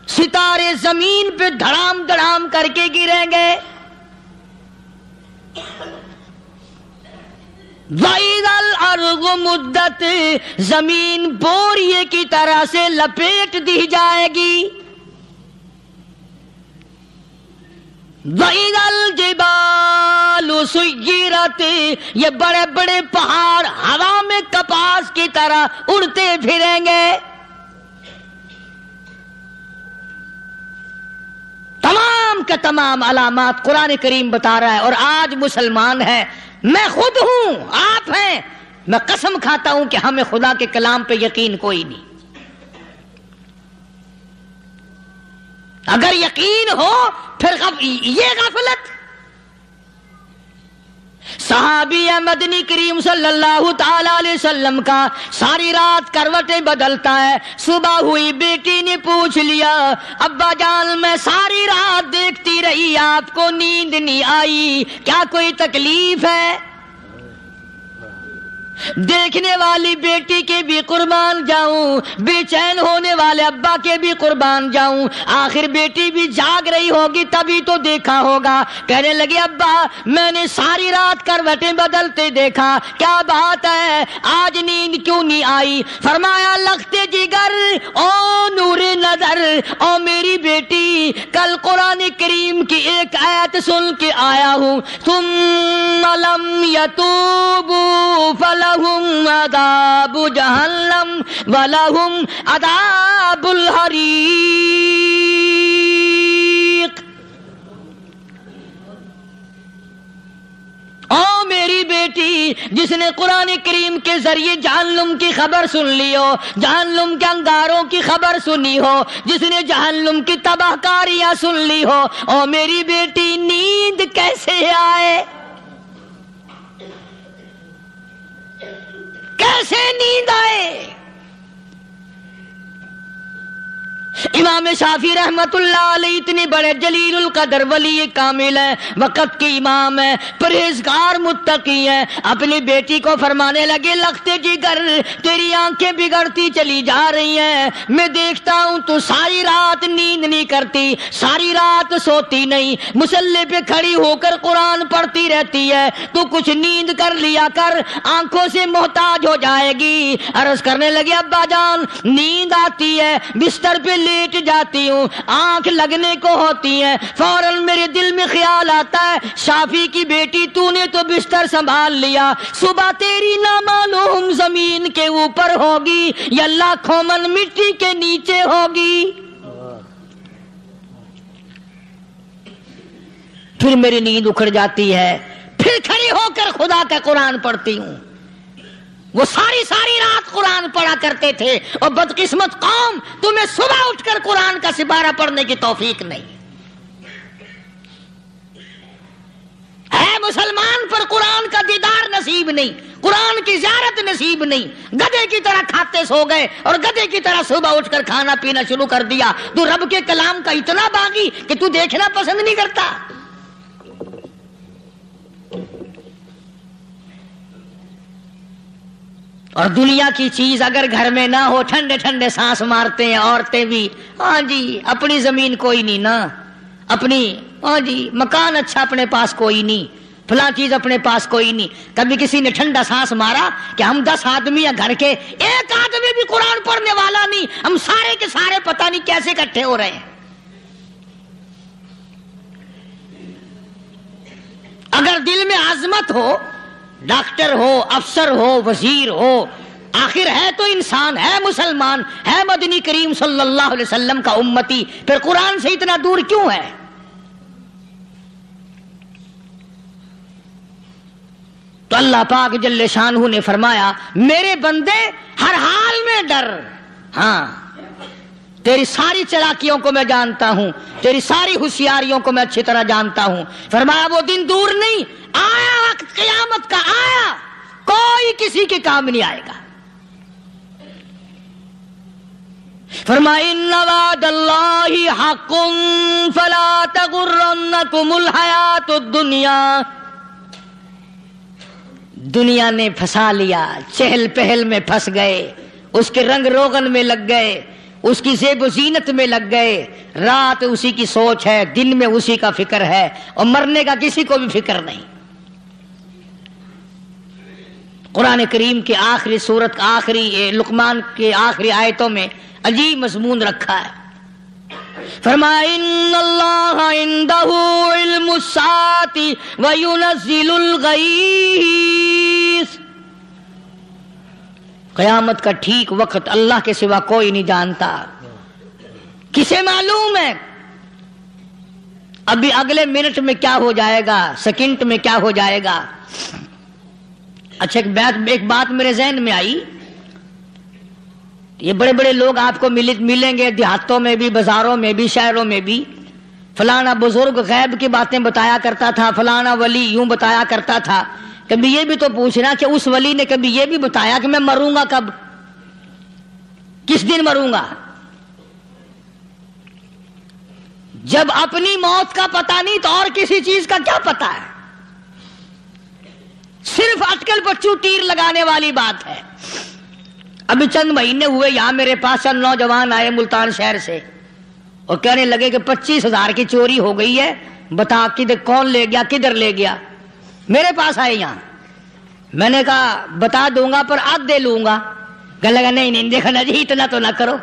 ستارے زمین پہ دھڑام دھڑام کر کے گریں گے. وَإِذَا الْأَرْضُ مُدَّتْ زمین بوریے کی طرح سے لپیٹ دی جائے گی. وَإِذَا الْجِبَالُ سُيِّرَتْ یہ بڑے بڑے پہاڑ ہوا میں کپاس کی طرح اڑتے پھریں گے. تمام کے تمام علامات قرآن کریم بتا رہا ہے. اور آج مسلمان ہے، میں خود ہوں، آپ ہیں، میں قسم کھاتا ہوں کہ ہمیں خدا کے کلام پہ یقین کوئی نہیں. اگر یقین ہو پھر یہ غفلت. صحابی مدنی کریم صلی اللہ تعالی علیہ وسلم کا ساری رات کروٹیں بدلتا ہے. صبح ہوئی بیٹی نے پوچھ لیا، ابا جان میں ساری رات دیکھتی رہی، آپ کو نیند نہیں آئی، کیا کوئی تکلیف ہے؟ دیکھنے والی بیٹی کے بھی قربان جاؤں، بے چین ہونے والے ابا کے بھی قربان جاؤں. آخر بیٹی بھی جاگ رہی ہوگی تبھی تو دیکھا ہوگا. کہنے لگے ابا میں نے ساری رات کروٹیں بدلتے دیکھا، کیا بات ہے، آج نیند کیوں نہیں آئی؟ فرمایا لختے جگر او نور نظر، او میری بیٹی کل قرآن کریم کی ایک آیت سن کے آیا ہوں، ثم لم یتوبوا فلہم عذاب جہنم ولہم عذاب الحریق. او میری بیٹی جس نے قرآن کریم کے ذریعے جہنم کی خبر سن لی ہو، جہنم کے انگاروں کی خبر سنی ہو، جس نے جہنم کی تباہ کاریاں سن لی ہو، او میری بیٹی نیند کیسے آئے؟ کیسے نیند آئے؟ امام شافعی رحمت اللہ علیہ اتنے بڑے جلیل القدر ولی کامل ہیں، وقت کے امام ہیں، پرہیزگار متقی ہیں. اپنی بیٹی کو فرمانے لگے لختے جگر تیری آنکھیں بگڑتی چلی جا رہی ہیں، میں دیکھتا ہوں تو ساری رات نیند نہیں کرتی، ساری رات سوتی نہیں، مصلی پہ کھڑی ہو کر قرآن پڑھتی رہتی ہے، تو کچھ نیند کر لیا کر، آنکھوں سے محتاج ہو جائے گی. عرض کرنے لگے ابا جان نیند آتی ہے، بستر پہ لیٹ جاتی ہوں، آنکھ لگنے کو ہوتی ہے، فوراً میرے دل میں خیال آتا ہے شافی کی بیٹی تو نے تو بستر سنبھال لیا، صبح تیری نہ معلوم زمین کے اوپر ہوگی یا لاکھوں من مٹی کے نیچے ہوگی. پھر میری نیند اکھڑ جاتی ہے، پھر کھڑی ہو کر خدا کا قرآن پڑھتی ہوں. وہ ساری رات قرآن پڑھا کرتے تھے، اور بدقسمت قوم تمہیں صبح اٹھ کر قرآن کا سپارہ پڑھنے کی توفیق نہیں ہے. مسلمان پر قرآن کا دیدار نصیب نہیں، قرآن کی زیارت نصیب نہیں. گدھے کی طرح کھاتے سو گئے اور گدھے کی طرح صبح اٹھ کر کھانا پینا شروع کر دیا. تو رب کے کلام کا اتنا باغی کہ تو دیکھنا پسند نہیں کرتا. اور دنیا کی چیز اگر گھر میں نہ ہو، ٹھنڈے ٹھنڈے سانس مارتے ہیں عورتیں بھی، ہاں جی اپنی زمین کوئی نہیں نا، اپنی ہاں جی مکان اچھا اپنے پاس کوئی نہیں، فلاں چیز اپنے پاس کوئی نہیں. کبھی کسی نے ٹھنڈا سانس مارا کہ ہم 10 آدمی ہیں گھر کے، ایک آدمی بھی قرآن پڑھنے والا نہیں، ہم سارے کے سارے پتہ نہیں کیسے اکٹھے ہو رہے ہیں. اگر دل میں عظمت ہو، ڈاکٹر ہو، افسر ہو، وزیر ہو، آخر ہے تو انسان، ہے مسلمان، ہے مدنی کریم صلی اللہ علیہ وسلم کا امتی، پھر قرآن سے اتنا دور کیوں ہے؟ تو اللہ پاک جل شانہ نے فرمایا میرے بندے ہر حال میں ڈر. ہاں تیری ساری چلاکیوں کو میں جانتا ہوں، تیری ساری ہوشیاریوں کو میں اچھی طرح جانتا ہوں. فرمایا وہ دن دور نہیں، آیا وقت قیامت کا، آیا، کوئی کسی کے کام نہیں آئے گا. فرمایا ان وعد اللہ حق فلا تغرنکم الحیات الدنیا. دنیا نے پھنسا لیا، چہل پہل میں پھنس گئے، اس کے رنگ روغن میں لگ گئے، اس کی زیب و زینت میں لگ گئے، رات اسی کی سوچ ہے، دن میں اسی کا فکر ہے، اور مرنے کا کسی کو بھی فکر نہیں۔ قرآن کریم کے آخری سورت آخری لقمان کے آخری آیتوں میں عجیب مضمون رکھا ہے۔ فرمایا ان اللہ عندہ علم الساعۃ وینزل الغیث، قیامت کا ٹھیک وقت اللہ کے سوا کوئی نہیں جانتا۔ کسے معلوم ہے ابھی اگلے منٹ میں کیا ہو جائے گا، سیکنڈ میں کیا ہو جائے گا۔ اچھا ایک بات میرے ذہن میں آئی، یہ بڑے بڑے لوگ آپ کو ملیں گے دیہاتوں میں بھی، بازاروں میں بھی، شہروں میں بھی، فلانا بزرگ غیب کی باتیں بتایا کرتا تھا، فلانا ولی یوں بتایا کرتا تھا۔ کبھی یہ بھی تو پوچھنا کہ اس ولی نے کبھی یہ بھی بتایا کہ میں مروں گا کب، کس دن مروں گا؟ جب اپنی موت کا پتہ نہیں تو اور کسی چیز کا کیا پتہ ہے؟ صرف اٹکل پچو تیر لگانے والی بات ہے۔ ابھی چند مہینے ہوئے یہاں میرے پاس چند نوجوان آئے ملتان شہر سے اور کہنے لگے کہ 25,000 کی چوری ہو گئی ہے، بتا کدھر کون لے گیا، کدھر لے گیا۔ میرے پاس آئے یہاں، میں نے کہا بتا دوں گا پر آدھے لوں گا۔ کہنے لگا نہیں نہیں دیکھنا جی اتنا تو نہ کرو۔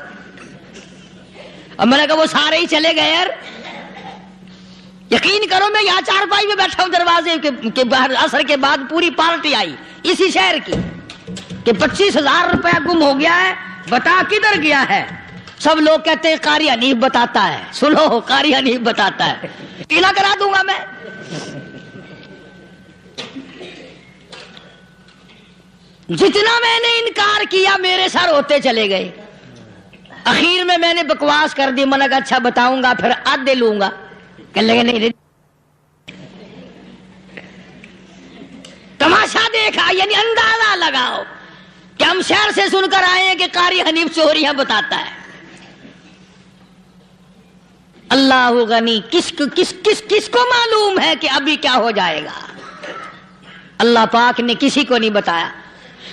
اور میں نے کہا وہ سارے ہی چلے گئے یار، یقین کرو میں یہاں چارپائی میں بیٹھا ہوں دروازے کے باہر، عصر کے بعد پوری پارٹی آئی اسی شہر کی کہ 25,000 روپیہ گم ہو گیا ہے، بتا کدھر گیا ہے۔ سب لوگ کہتے ہیں قاری حنیف بتاتا ہے، سنو قاری حنیف بتاتا ہے، ٹیلا کرا دوں گا میں۔ جتنا میں نے انکار کیا میرے سر ہوتے چلے گئے۔ اخیر میں نے بکواس کر دی، میں نے کہا اچھا بتاؤں گا پھر آدھے لوں گا۔ کہنے لگے نہیں تماشا دیکھا، یعنی اندازہ لگاؤ کہ ہم شہر سے سن کر آئے ہیں کہ قاری حنیف چوریاں بتاتا ہے۔ اللہ غنی، کس کو معلوم ہے کہ ابھی کیا ہو جائے گا؟ اللہ پاک نے کسی کو نہیں بتایا۔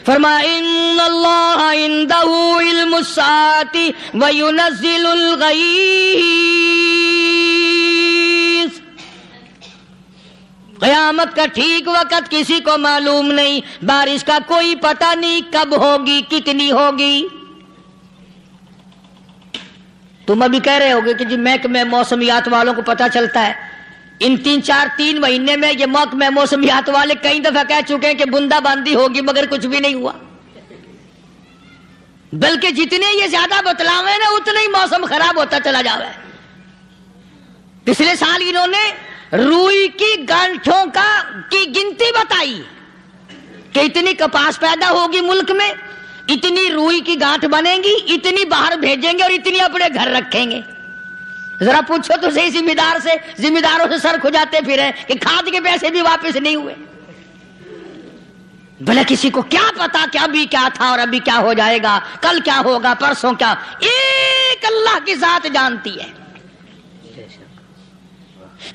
فرمایا ان اللہ عندہ علم الساعۃ وینزل الغیث، قیامت کا ٹھیک وقت کسی کو معلوم نہیں، بارش کا کوئی پتہ نہیں کب ہوگی، کتنی ہوگی۔ تم ابھی کہہ رہے ہوگے کہ جی محکمہ موسمیات والوں کو پتہ چلتا ہے۔ ان 3 مہینے میں یہ محکمہ موسمیات والے کئی دفعہ کہہ چکے ہیں کہ بندہ باندی ہوگی، مگر کچھ بھی نہیں ہوا۔ بلکہ جتنے یہ زیادہ بتلاوے نا اتنا ہی موسم خراب ہوتا چلا جاوے۔ پچھلے سال انہوں نے روئی کی گانٹھوں کی گنتی بتائی کہ اتنی کپاس پیدا ہوگی ملک میں، اتنی روئی کی گانٹھ بنے گی، اتنی باہر بھیجیں گے اور اتنی اپنے گھر رکھیں گے۔ ذرا پوچھو تو صحیح ذمہ داروں سے سر کھجاتے پھرے کہ کھاد کے پیسے بھی واپس نہیں ہوئے۔ بھلے کسی کو کیا پتا کہ ابھی کیا تھا اور ابھی کیا ہو جائے گا، کل کیا ہوگا، پرسوں کیا، ایک اللہ کی ذات جانتی ہے۔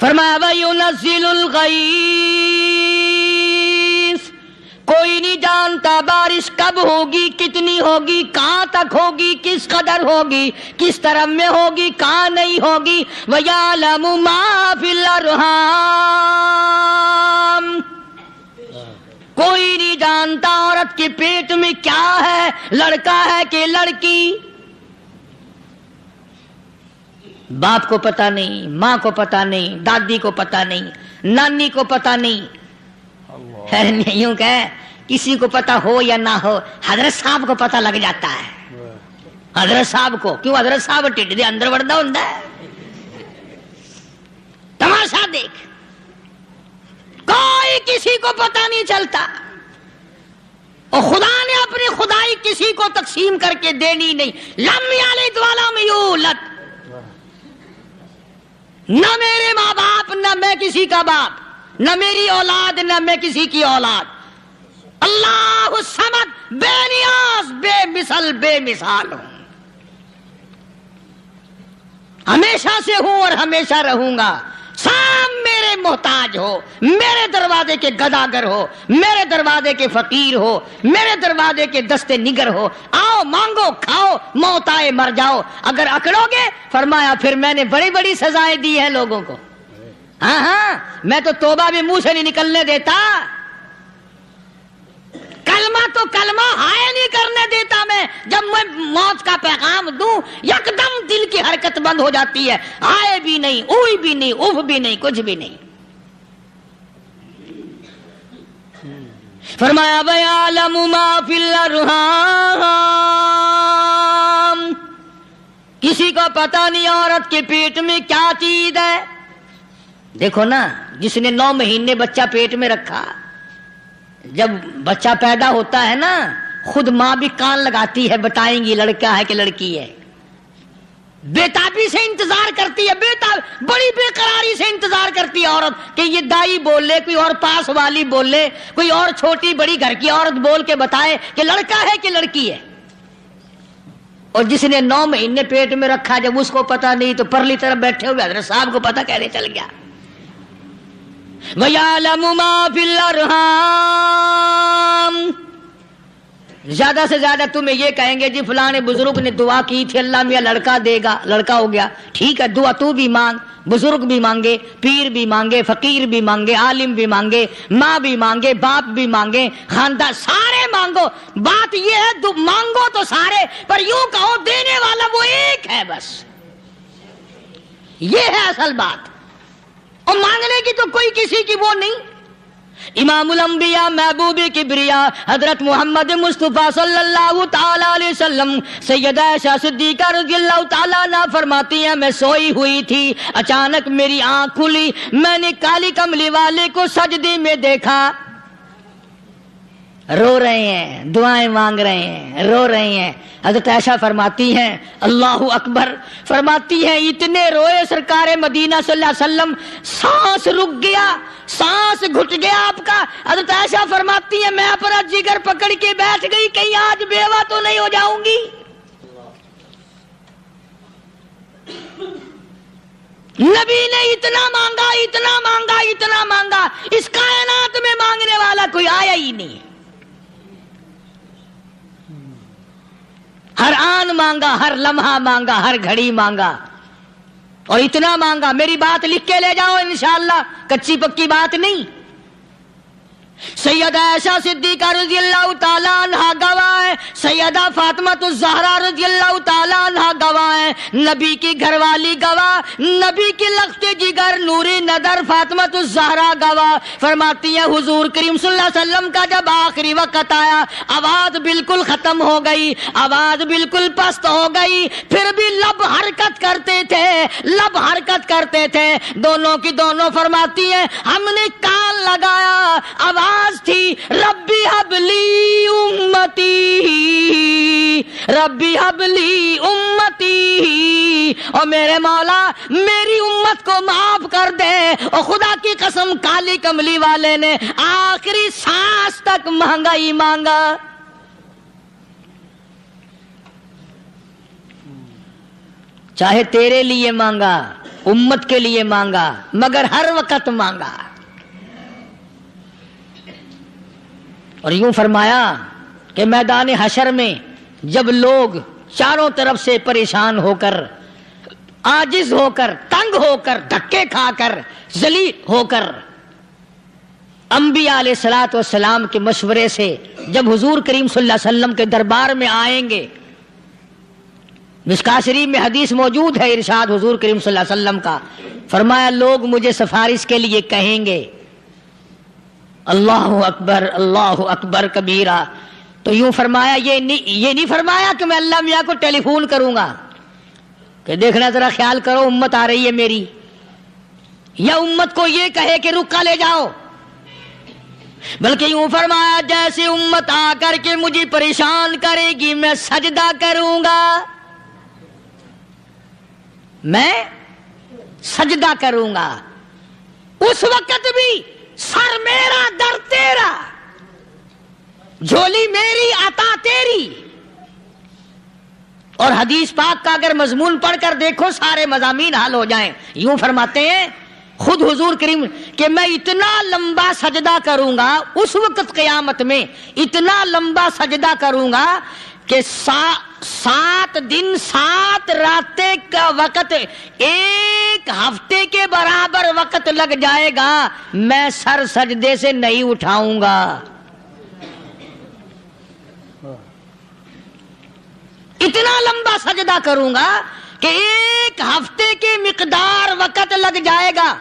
فرمایا وَيُنَزِّلُ الْغَيْثَ، کوئی نہیں جانتا بارش کب ہوگی، کتنی ہوگی، کہاں تک ہوگی، کس قدر ہوگی، کس طرح میں ہوگی، کہاں نہیں ہوگی۔ وَيَعْلَمُ مَا فِي الْأَرْحَامِ، کوئی نہیں جانتا عورت کے پیٹ میں کیا ہے، لڑکا ہے کہ لڑکی۔ باپ کو پتہ نہیں، ماں کو پتہ نہیں، دادی کو پتہ نہیں، نانی کو پتہ نہیں۔ یوں کہ کسی کو پتہ ہو یا نہ ہو، حضرت صاحب کو پتہ لگ جاتا ہے۔ حضرت صاحب کو کیوں؟ حضرت صاحب ٹھڈ دے اندر وڑدا ہوندا ہے۔ تماشا دیکھ، کوئی کسی کو پتہ نہیں چلتا، اور خدا نے اپنی خدائی کسی کو تقسیم کر کے دینی نہیں۔ لم یلد ولم یولد، نہ میرے ماں باپ، نہ میں کسی کا باپ، نہ میری اولاد، نہ میں کسی کی اولاد۔ اللہ الصمد، بے نیاز، بے مثال ہوں، ہمیشہ سے ہوں اور ہمیشہ رہوں گا۔ سام میرے میرے محتاج ہو، میرے دروازے کے گداگر ہو، میرے دروازے کے فقیر ہو، میرے دروازے کے دستے نگر ہو، آؤ مانگو کھاؤ، موت آئے مر جاؤ، اگر اکڑو گے فرمایا پھر میں نے بڑی بڑی سزائیں دی ہیں لوگوں کو۔ ہاں ہاں، میں تو توبہ بھی منہ سے نہیں نکلنے دیتا، کلمہ تو کلمہ ہائے نہیں کرنے دیتا میں، جب میں موت کا پیغام دوں یکدم دل کی حرکت بند ہو جاتی ہے، ہائے بھی نہیں، اوئی بھی نہیں، اف بھی نہیں، کچھ بھی نہیں۔ فرمایا وَيَعْلَمُ مَا فِي الْأَرْحَامِ، کسی کو پتہ نہیں عورت کے پیٹ میں کیا چیز ہے۔ دیکھو نا، جس نے 9 مہینے بچہ پیٹ میں رکھا، جب بچہ پیدا ہوتا ہے نا خود ماں بھی کان لگاتی ہے، بتائیں گی لڑکا ہے کہ لڑکی ہے، بےتابی سے انتظار کرتی ہے، بڑی بے قراری سے انتظار کرتی ہے عورت کہ یہ دائی بول لے، کوئی اور پاس والی بول لے، کوئی اور چھوٹی بڑی گھر کی عورت بول کے بتائے کہ لڑکا ہے کہ لڑکی ہے۔ اور جس نے 9 مہینے پیٹ میں رکھا، جب اس کو پتہ نہیں تو پرلی طرف بیٹھے ہوئے حضرت صاحب کو پتہ کیسے چل گیا؟ وَيَعْلَمُ مَا فِي الْأَرْحَامِ، زیادہ سے زیادہ تمہیں یہ کہیں گے جی فلاں بزرگ نے دعا کی تھی اللہ میاں لڑکا دے گا، لڑکا ہو گیا، ٹھیک ہے، دعا تو بھی مانگ، بزرگ بھی مانگے، پیر بھی مانگے، فقیر بھی مانگے، عالم بھی مانگے، ماں بھی مانگے، باپ بھی مانگے، خاندان سارے مانگو، بات یہ ہے مانگو تو سارے، پر یوں کہو دینے والا وہ ایک ہے بس، یہ ہے اصل بات، اور مانگنے کی تو کوئی کسی کی وہ نہیں۔ امام الانبیاء محبوب کبریا حضرت محمد مصطفیٰ صلی اللہ تعالی علیہ وسلم سیدہ عائشہ صدیقہ رضی اللہ تعالیٰ عنہ فرماتی ہیں میں سوئی ہوئی تھی، اچانک میری آنکھ کھلی، میں نے کالی کملی والے کو سجدے میں دیکھا، رو رہے ہیں، دعائیں مانگ رہے ہیں، رو رہے ہیں۔ حضرت عائشہ فرماتی ہیں اللہ اکبر، فرماتی ہیں اتنے روئے سرکار مدینہ صلی اللہ علیہ وسلم، سانس رک گیا، سانس گھٹ گیا آپ کا۔ حضرت عائشہ فرماتی ہیں میں اپنا جگر پکڑ کے بیٹھ گئی، کہیں آج بیوہ تو نہیں ہو جاؤں گی۔ نبی نے اتنا مانگا، اتنا مانگا، اتنا مانگا، اس کائنات میں مانگنے والا کوئی آیا ہی نہیں، ہر آن مانگا، ہر لمحہ مانگا، ہر گھڑی مانگا، اور اتنا مانگا۔ میری بات لکھ کے لے جاؤ انشاءاللہ، کچی پکی بات نہیں۔ سیدہ عائشہ صدیقہ رضی اللہ تعالیٰ عنہ گواہ ہے، سیدہ فاطمہ الزہرا رضی اللہ تعالیٰ عنہ گواہ ہے، نبی کی گھر والی گواہ، نبی کی لخت جگر نوری نظر فاطمہ الزہرا گواہ، فرماتی ہیں حضور کریم صلی اللہ علیہ وسلم کا جب آخری وقت آیا، آواز بالکل ختم ہو گئی، آواز بالکل پست ہو گئی، پھر بھی لب حرکت کرتے تھے، لب حرکت کرتے تھے، دونوں کی دونوں فرماتی ہیں ہم نے کان لگایا، آواز تھی ربی حبلی امتی، ربی حبلی امتی، اور میرے مولا میری امت کو معاف کر دے۔ اور خدا کی قسم کالی کملی والے نے آخری سانس تک مانگا ہی مانگا۔ چاہے تیرے لیے مانگا، امت کے لیے مانگا، مگر ہر وقت مانگا۔ اور یوں فرمایا کہ میدان حشر میں جب لوگ چاروں طرف سے پریشان ہو کر، عاجز ہو کر، تنگ ہو کر، دھکے کھا کر، ذلیل ہو کر، انبیاء علیہ الصلوۃ والسلام کے مشورے سے جب حضور کریم صلی اللہ علیہ وسلم کے دربار میں آئیں گے، مشکاۃ شریف میں حدیث موجود ہے، ارشاد حضور کریم صلی اللہ علیہ وسلم کا، فرمایا لوگ مجھے سفارش کے لیے کہیں گے اللہ اکبر، اللہ اکبر کبیرہ، تو یوں فرمایا یہ نہیں فرمایا کہ میں اللہ میاں کو ٹیلی فون کروں گا کہ دیکھنا ذرا خیال کرو امت آ رہی ہے میری، یا امت کو یہ کہے کہ رکا لے جاؤ، بلکہ یوں فرمایا جیسے امت آ کر کے مجھے پریشان کرے گی میں سجدہ کروں گا، میں سجدہ کروں گا، اس وقت بھی سر میرا در تیرا، جھولی میری عطا تیری۔ اور حدیث پاک کا اگر مضمون پڑھ کر دیکھو سارے مضامین حل ہو جائیں۔ یوں فرماتے ہیں خود حضور کریم کہ میں اتنا لمبا سجدہ کروں گا اس وقت قیامت میں، اتنا لمبا سجدہ کروں گا کہ 7 دن 7 راتیں کا وقت 1 ہفتے کے برابر وقت لگ جائے گا، میں سر سجدے سے نہیں اٹھاؤں گا۔ اتنا لمبا سجدہ کروں گا کہ 1 ہفتے کی مقدار وقت لگ جائے گا۔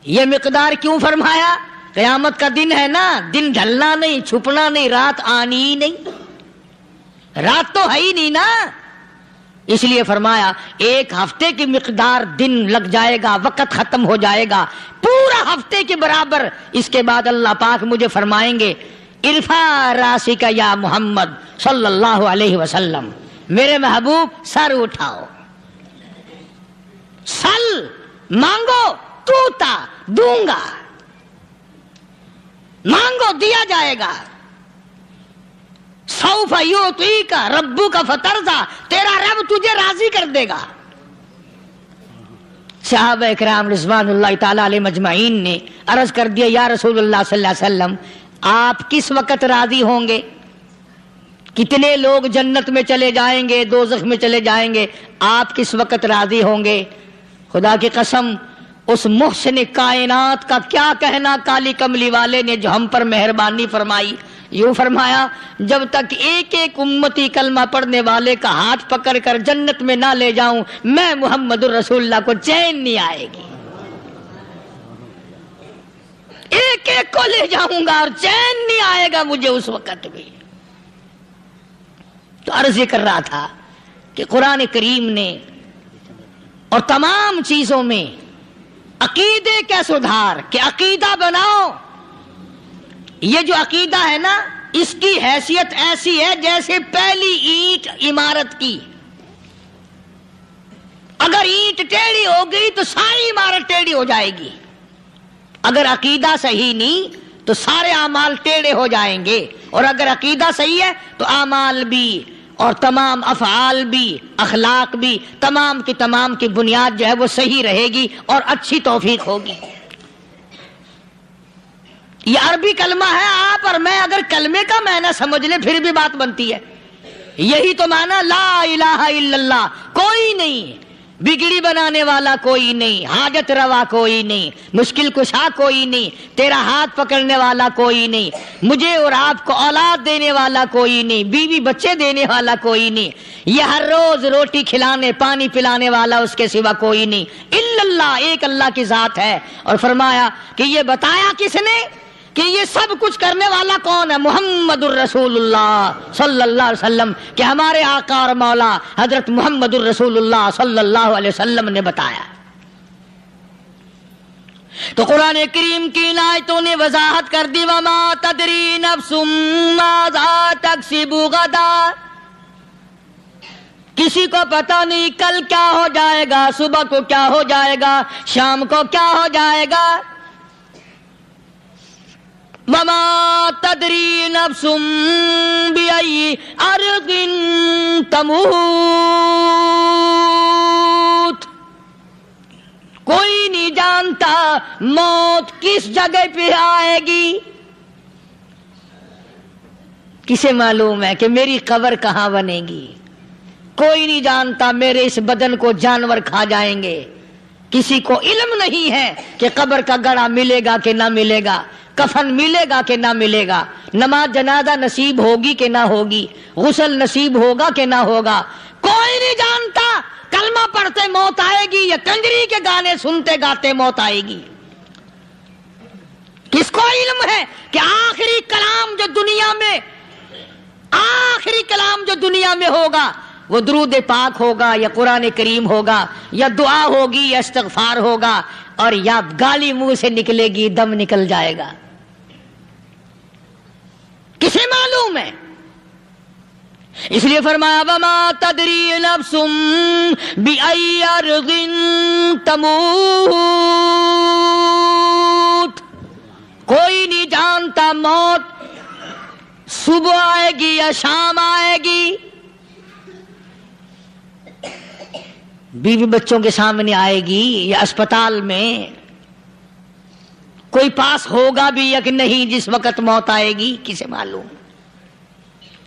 یہ مقدار کیوں فرمایا؟ قیامت کا دن ہے نا، دن ڈھلنا نہیں، چھپنا نہیں، رات آنی ہی نہیں، رات تو ہے ہی نہیں نا، اس لیے فرمایا 1 ہفتے کی مقدار دن لگ جائے گا، وقت ختم ہو جائے گا پورا ہفتے کے برابر۔ اس کے بعد اللہ پاک مجھے فرمائیں گے ارفع راسک یا محمد صلی اللہ علیہ وسلم، میرے محبوب سر اٹھاؤ، سل مانگو توتا دوں گا، مانگو دیا جائے گا، سوف یعطیک ربک فترضی، تیرا رب تجھے راضی کر دے گا۔ صحابہ اکرام رضوان اللہ تعالی علیہ مجمعین نے عرض کر دیا یا رسول اللہ صلی اللہ علیہ وسلم آپ کس وقت راضی ہوں گے؟ کتنے لوگ جنت میں چلے جائیں گے، دوزخ میں چلے جائیں گے، آپ کس وقت راضی ہوں گے؟ خدا کی قسم اس محسن کائنات کا کیا کہنا کالی کملی والے نے جو ہم پر مہربانی فرمائی، یوں فرمایا جب تک ایک امتی کلمہ پڑھنے والے کا ہاتھ پکڑ کر جنت میں نہ لے جاؤں میں محمد الرسول اللہ کو چین نہیں آئے گی، ایک کو لے جاؤں گا اور چین نہیں آئے گا مجھے اس وقت بھی۔ تو عرض یہ کر رہا تھا کہ قرآن کریم نے اور تمام چیزوں میں عقیدے کا سدھار کہ عقیدہ بناؤ، یہ جو عقیدہ ہے نا اس کی حیثیت ایسی ہے جیسے پہلی اینٹ عمارت کی، اگر اینٹ ٹیڑھی ہو گئی تو ساری عمارت ٹیڑھی ہو جائے گی، اگر عقیدہ صحیح نہیں تو سارے اعمال ٹیڑھے ہو جائیں گے، اور اگر عقیدہ صحیح ہے تو اعمال بھی اور تمام افعال بھی اخلاق بھی تمام کی بنیاد جو ہے وہ صحیح رہے گی اور اچھی توفیق ہوگی۔ یہ عربی کلمہ ہے، آپ اور میں اگر کلمے کا معنی سمجھ لیں پھر بھی بات بنتی ہے، یہی تو معنی لا الہ الا اللہ، کوئی نہیں بگڑی بنانے والا، کوئی نہیں حاجت روا، کوئی نہیں مشکل کشا، کوئی نہیں تیرا ہاتھ پکڑنے والا، کوئی نہیں مجھے اور آپ کو اولاد دینے والا، کوئی نہیں بیوی بچے دینے والا، کوئی نہیں یہ ہر روز روٹی کھلانے پانی پلانے والا اس کے سوا کوئی نہیں، الا اللہ، ایک اللہ کی ذات ہے۔ اور فرمایا کہ یہ بتایا کس نے کہ یہ سب کچھ کرنے والا کون ہے؟ محمد الرسول اللہ صلی اللہ علیہ وسلم، کہ ہمارے آقا اور مولا حضرت محمد الرسول اللہ صلی اللہ علیہ وسلم نے بتایا۔ تو قرآن کریم کی ان آیتوں نے وضاحت کر دی وما تدری نفس ماذا تکسب غدا، کسی کو پتہ نہیں کل کیا ہو جائے گا، صبح کو کیا ہو جائے گا، شام کو کیا ہو جائے گا۔ وما تدری نفس بأي أرض تموت، کوئی نہیں جانتا موت کس جگہ پہ آئے گی۔ کسے معلوم ہے کہ میری قبر کہاں بنے گی؟ کوئی نہیں جانتا میرے اس بدن کو جانور کھا جائیں گے، کسی کو علم نہیں ہے کہ قبر کا گڑھا ملے گا کہ نہ ملے گا، کفن ملے گا کہ نہ ملے گا، نماز جنازہ نصیب ہوگی کہ نہ ہوگی، غسل نصیب ہوگا کہ نہ ہوگا، کوئی نہیں جانتا۔ کلمہ پڑھتے موت آئے گی یا کنجری کے گانے سنتے گاتے موت آئے گی؟ کس کو علم ہے کہ آخری کلام جو دنیا میں ہوگا وہ درود پاک ہوگا یا قرآن کریم ہوگا یا دعا ہوگی یا استغفار ہوگا، اور یا گالی منہ سے نکلے گی، دم نکل جائے گا؟ کسے معلوم ہے؟ اس لیے فرمایا وما تدری نفس بأي أرض تموت، کوئی نہیں جانتا موت صبح آئے گی یا شام آئے گی، بیوی بچوں کے سامنے آئے گی یا اسپتال میں کوئی پاس ہوگا بھی یا کہ نہیں جس وقت موت آئے گی کسے معلوم؟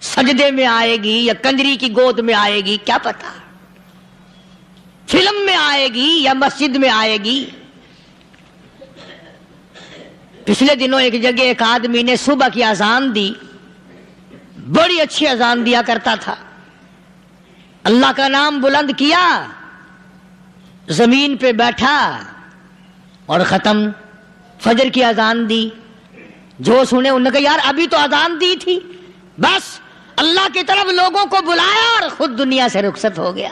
سجدے میں آئے گی یا کنجری کی گود میں آئے گی کیا پتا؟ فلم میں آئے گی یا مسجد میں آئے گی؟ پچھلے دنوں ایک جگہ ایک آدمی نے صبح کی اذان دی، بڑی اچھی اذان دیا کرتا تھا، اللہ کا نام بلند کیا، زمین پہ بیٹھا اور ختم۔ فجر کی اذان دی، جو سنے انہوں نے کہا یار ابھی تو اذان دی تھی، بس اللہ کی طرف لوگوں کو بلایا اور خود دنیا سے رخصت ہو گیا۔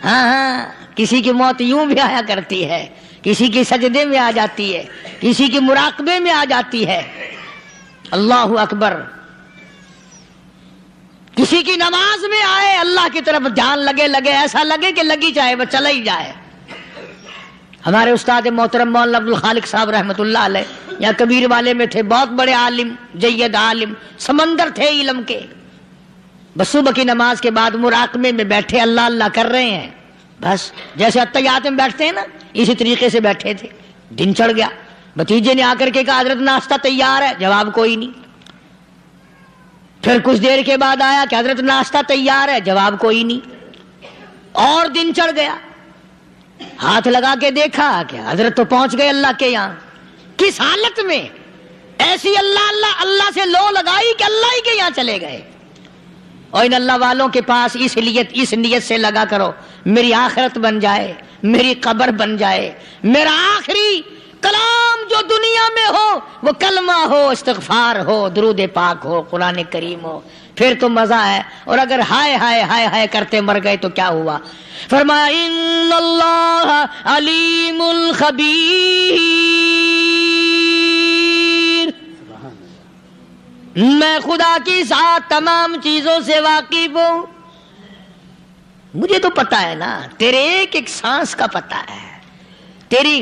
ہاں کسی کی موت یوں بھی آیا کرتی ہے، کسی کی سجدے میں آ جاتی ہے، کسی کی مراقبے میں آ جاتی ہے۔ اللہ اکبر۔ کسی کی نماز میں آئے، اللہ کی طرف دھیان لگے ایسا لگے کہ لگی جائے وہ چلا ہی جائے۔ ہمارے استاد محترم مولانا عبد الخالق صاحب رحمۃ اللہ علیہ یا کبیر والے میں تھے، بہت بڑے عالم، جید عالم، سمندر تھے علم کے۔ بس صبح کی نماز کے بعد مراقبے میں بیٹھے، اللہ اللہ کر رہے ہیں، بس جیسے اتحیات میں بیٹھتے ہیں نا اسی طریقے سے بیٹھے تھے۔ دن چڑھ گیا، بھتیجے نے آ کر کے کہا حضرت ناشتہ تیار ہے، جواب کوئی نہیں۔ پھر کچھ دیر کے بعد آیا کہ حضرت ناشتہ تیار ہے، جواب کوئی نہیں۔ اور دن چڑھ گیا، ہاتھ لگا کے دیکھا کہ حضرت تو پہنچ گئے اللہ کے یہاں۔ کس حالت میں؟ ایسی اللہ اللہ اللہ سے لو لگائی کہ اللہ ہی کے یہاں چلے گئے۔ اور ان اللہ والوں کے پاس اس نیت سے لگا کرو میری آخرت بن جائے، میری قبر بن جائے، میرا آخری کلام جو دنیا میں ہو وہ کلمہ ہو، استغفار ہو، درود پاک ہو، قرآن کریم ہو، پھر تو مزہ ہے۔ اور اگر ہائے ہائے ہائے ہائے کرتے مر گئے تو کیا ہوا؟ فرمایا ان اللہ علیم خبیر، میں خدا کی ذات تمام چیزوں سے واقف ہوں۔ مجھے تو پتا ہے نا، تیرے ایک ایک سانس کا پتا ہے، تیری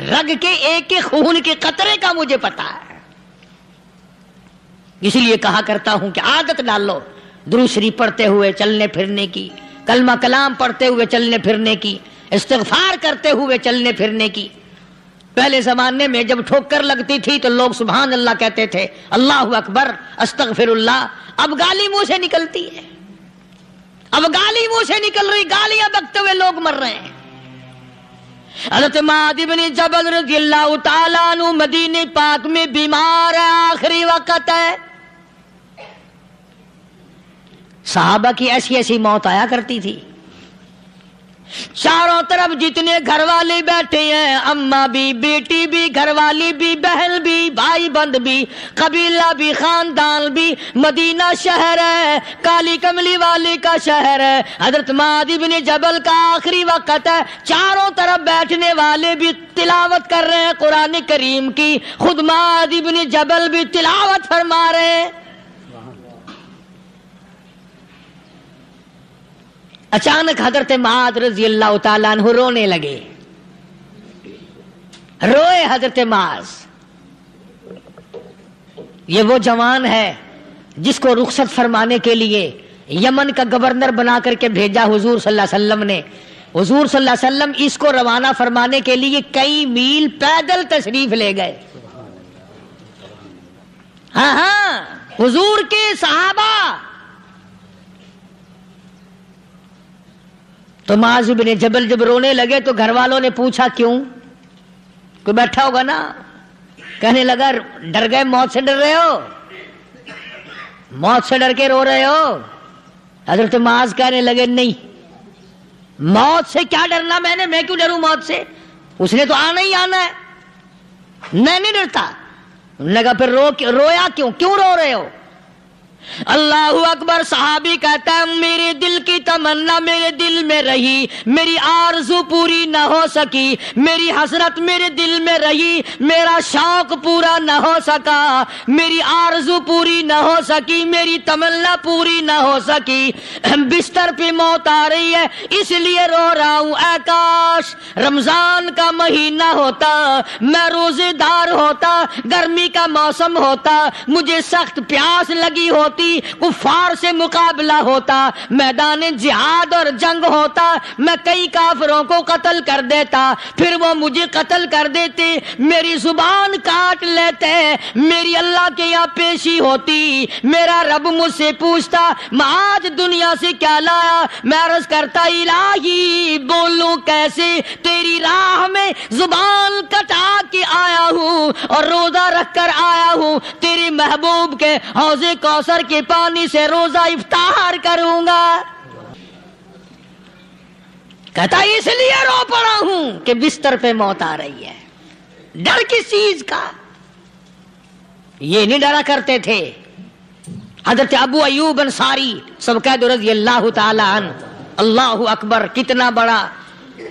رگ کے ایک ایک خون کے قطرے کا مجھے پتا ہے۔ اسی لیے کہا کرتا ہوں کہ عادت ڈال لو درود شریف پڑھتے ہوئے چلنے پھرنے کی، کلمہ کلام پڑھتے ہوئے چلنے پھرنے کی، استغفار کرتے ہوئے چلنے پھرنے کی۔ پہلے زمانے میں جب ٹھوکر لگتی تھی تو لوگ سبحان اللہ کہتے تھے، اللہ اکبر، استغفر اللہ۔ اب گالی منہ سے نکلتی ہے، اب گالی منہ سے نکل رہی، گالیاں بکتے ہوئے لوگ مر رہے ہیں۔ حضرت معاذ بن جبل رضی اللہ تعالیٰ عنہ مدینے پاک میں بیمار ہے، آخری وقت ہے۔ صحابہ کی ایسی ایسی موت آیا کرتی تھی، چاروں طرف جتنے گھر والے بیٹھے ہیں، اماں بھی، بیٹی بھی، گھر والی بھی، بہن بھی، بھائی بند بھی، قبیلہ بھی، خاندان بھی، مدینہ شہر ہے، کالی کملی والے کا شہر ہے۔ حضرت معاذ بن جبل کا آخری وقت ہے، چاروں طرف بیٹھنے والے بھی تلاوت کر رہے ہیں قرآن کریم کی، خود معاذ بن جبل بھی تلاوت فرما رہے ہیں۔ اچانک حضرت معاذ رضی اللہ تعالیٰ عنہ رونے لگے، روئے حضرت معاذ۔ یہ وہ جوان ہے جس کو رخصت فرمانے کے لیے یمن کا گورنر بنا کر کے بھیجا حضور صلی اللہ علیہ وسلم نے۔ حضور صلی اللہ علیہ وسلم اس کو روانہ فرمانے کے لیے کئی میل پیدل تشریف لے گئے۔ ہاں حضور کے صحابہ۔ تو معاذ بن جبل جب رونے لگے تو گھر والوں نے پوچھا کیوں؟ کوئی بیٹھا ہوگا نا، کہنے لگا ڈر گئے، موت سے ڈر رہے ہو، موت سے ڈر کے رو رہے ہو؟ حضرت معاذ کہنے لگے نہیں، موت سے کیا ڈرنا، میں کیوں ڈروں موت سے، اس نے تو آنا ہی آنا ہے، میں نہیں ڈرتا۔ انہوں نے کہا پھر رویا کیوں رو رہے ہو؟ اللہ اکبر۔ صحابی کہتا ہے میرے دل کی تمنا میرے دل میں رہی، میری آرزو پوری نہ ہو سکی، میری حسرت میرے دل میں رہی، میرا شوق پورا نہ ہو سکا، میری آرزو پوری نہ ہو سکی، میری تمنا پوری نہ ہو سکی، بستر پہ موت آ رہی ہے اس لیے رو رہا ہوں۔ اے کاش رمضان کا مہینہ ہوتا، میں روزے دار ہوتا، گرمی کا موسم ہوتا، مجھے سخت پیاس لگی ہوتی، ہوتی، کفار سے مقابلہ ہوتا، میدان جہاد اور جنگ ہوتا، میں کئی کافروں کو قتل کر دیتا، پھر وہ مجھے قتل کر دیتے، میری زبان کاٹ لیتے، میری اللہ کے یہاں پیشی ہوتی، میرا رب مجھ سے پوچھتا میں آج دنیا سے کیا لایا، میں عرض کرتا الہی بولوں کیسے، تیری راہ میں زبان کٹا کے آیا ہوں اور روزہ رکھ کر آیا ہوں، تیرے محبوب کے حوض کوثر کے پانی سے روزہ افطار کروں گا۔ کہتا اس لیے رو پڑا ہوں کہ بستر پہ موت آ رہی ہے۔ ڈر کس چیز کا؟ یہ نہیں ڈرا کرتے تھے۔ حضرت ابو ایوب انصاری سب کہہ دو رضی اللہ تعالی عنہ، اللہ اکبر، کتنا بڑا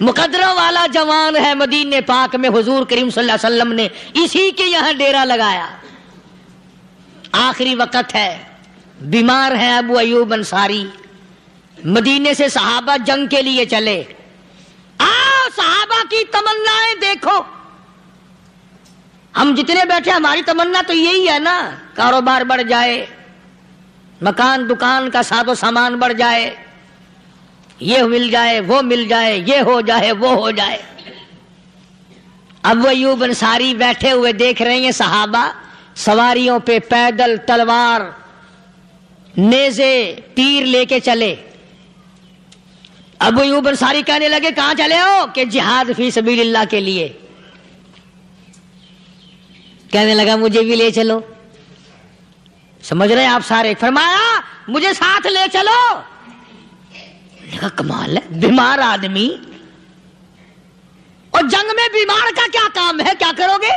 مقدرہ والا جوان ہے۔ مدینے پاک میں حضور کریم صلی اللہ علیہ وسلم نے اسی کے یہاں ڈیرا لگایا، آخری وقت ہے، بیمار ہے ابو ایوب انصاری۔ مدینے سے صحابہ جنگ کے لیے چلے۔ صحابہ کی تمنائیں دیکھو، ہم جتنے بیٹھے ہماری تمنا تو یہی ہے نا، کاروبار بڑھ جائے، مکان دکان کا ساز و سامان بڑھ جائے، یہ مل جائے وہ مل جائے، یہ ہو جائے وہ ہو جائے۔ ابو ایوب انصاری بیٹھے ہوئے دیکھ رہے ہیں صحابہ سواریوں پہ پیدل تلوار نیزے تیر لے کے چلے۔ ابو ایوب انصاری کہنے لگے کہاں چلے ہو؟ کہ جہاد فی سبیل اللہ کے لیے۔ کہنے لگا مجھے بھی لے چلو۔ سمجھ رہے ہیں آپ سارے؟ فرمایا مجھے ساتھ لے چلو۔ کمال ہے، بیمار آدمی اور جنگ میں بیمار کا کیا کام ہے، کیا کرو گے؟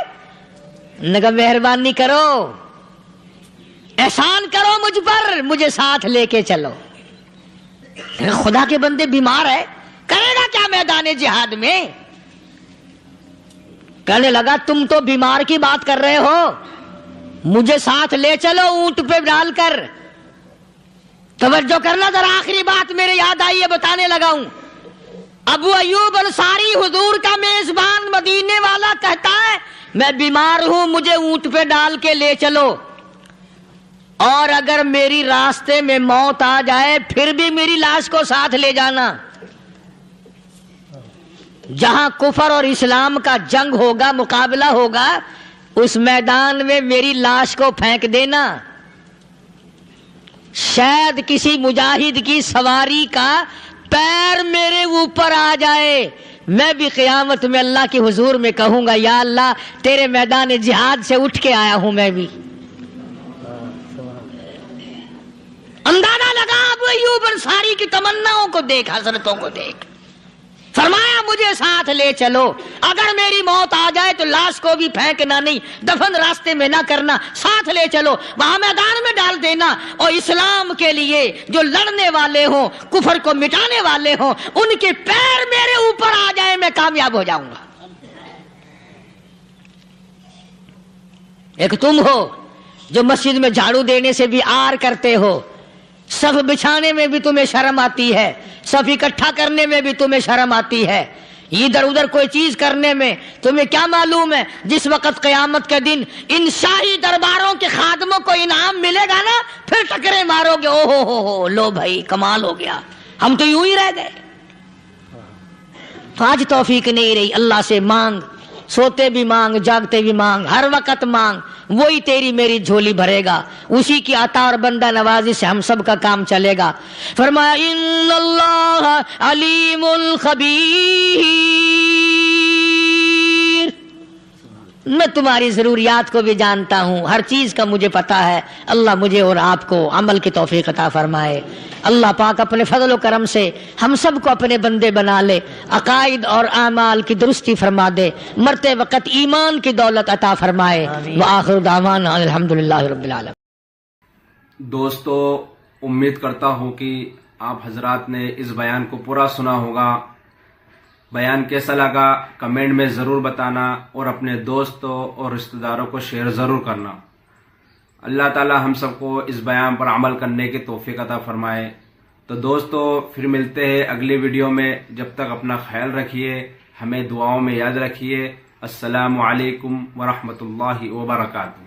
نگا مہربانی کرو، احسان کرو مجھ پر، مجھے ساتھ لے کے چلو۔ خدا کے بندے بیمار ہے، کرے گا کیا میدان جہاد میں؟ کہنے لگا تم تو بیمار کی بات کر رہے ہو، مجھے ساتھ لے چلو اونٹ پہ ڈال کر۔ توجہ کرنا ذرا، آخری بات میرے یاد آئی ہے، بتانے لگا ہوں۔ ابو ایوب انصاری حضور کا میزبان مدینے والا کہتا ہے میں بیمار ہوں، مجھے اونٹ پہ ڈال کے لے چلو، اور اگر میری راستے میں موت آ جائے پھر بھی میری لاش کو ساتھ لے جانا۔ جہاں کفر اور اسلام کا جنگ ہوگا، مقابلہ ہوگا، اس میدان میں میری لاش کو پھینک دینا۔ شاید کسی مجاہد کی سواری کا پیر میرے اوپر آ جائے، میں بھی قیامت میں اللہ کے حضور میں کہوں گا یا اللہ تیرے میدان جہاد سے اٹھ کے آیا ہوں میں بھی۔ اندازہ لگا ابو ایوب انصاری کی تمناؤں کو دیکھ، حسرتوں کو دیکھ۔ فرمایا مجھے ساتھ لے چلو، اگر میری موت آ جائے تو لاش کو بھی پھینکنا نہیں، دفن راستے میں نہ کرنا، ساتھ لے چلو، وہاں میدان میں ڈال دینا، اور اسلام کے لیے جو لڑنے والے ہوں، کفر کو مٹانے والے ہوں، ان کے پیر میرے اوپر آ جائے میں کامیاب ہو جاؤں گا۔ ایک تم ہو جو مسجد میں جھاڑو دینے سے بھی آر کرتے ہو، صف بچھانے میں بھی تمہیں شرم آتی ہے، صف اکٹھا کرنے میں بھی تمہیں شرم آتی ہے، ادھر ادھر کوئی چیز کرنے میں تمہیں کیا معلوم ہے جس وقت قیامت کے دن ان شاہی درباروں کے خادموں کو انعام ملے گا نا، پھر ٹکرے مارو گے، او ہو لو بھائی کمال ہو گیا، ہم تو یوں ہی رہ گئے۔ تو آج توفیق نہیں رہی، اللہ سے مانگ، سوتے بھی مانگ، جاگتے بھی مانگ، ہر وقت مانگ، وہی تیری میری جھولی بھرے گا، اسی کی عطا اور بندہ نوازی سے ہم سب کا کام چلے گا۔ فرمایا ان اللہ علیم خبیر، میں تمہاری ضروریات کو بھی جانتا ہوں، ہر چیز کا مجھے پتا ہے۔ اللہ مجھے اور آپ کو عمل کی توفیق عطا فرمائے۔ اللہ پاک اپنے فضل و کرم سے ہم سب کو اپنے بندے بنا لے، عقائد اور اعمال کی درستی فرما دے، مرتے وقت ایمان کی دولت عطا فرمائے۔ وآخر دعوانا الحمدللہ رب العالمین۔ دوستو، امید کرتا ہوں کہ آپ حضرات نے اس بیان کو پورا سنا ہوگا۔ بیان کیسا لگا کمنٹ میں ضرور بتانا، اور اپنے دوستوں اور رشتہ داروں کو شیئر ضرور کرنا۔ اللہ تعالی ہم سب کو اس بیان پر عمل کرنے کی توفیق عطا فرمائے۔ تو دوستو پھر ملتے ہیں اگلی ویڈیو میں، جب تک اپنا خیال رکھیے، ہمیں دعاؤں میں یاد رکھیے۔ السلام علیکم ورحمۃ اللہ وبرکاتہ۔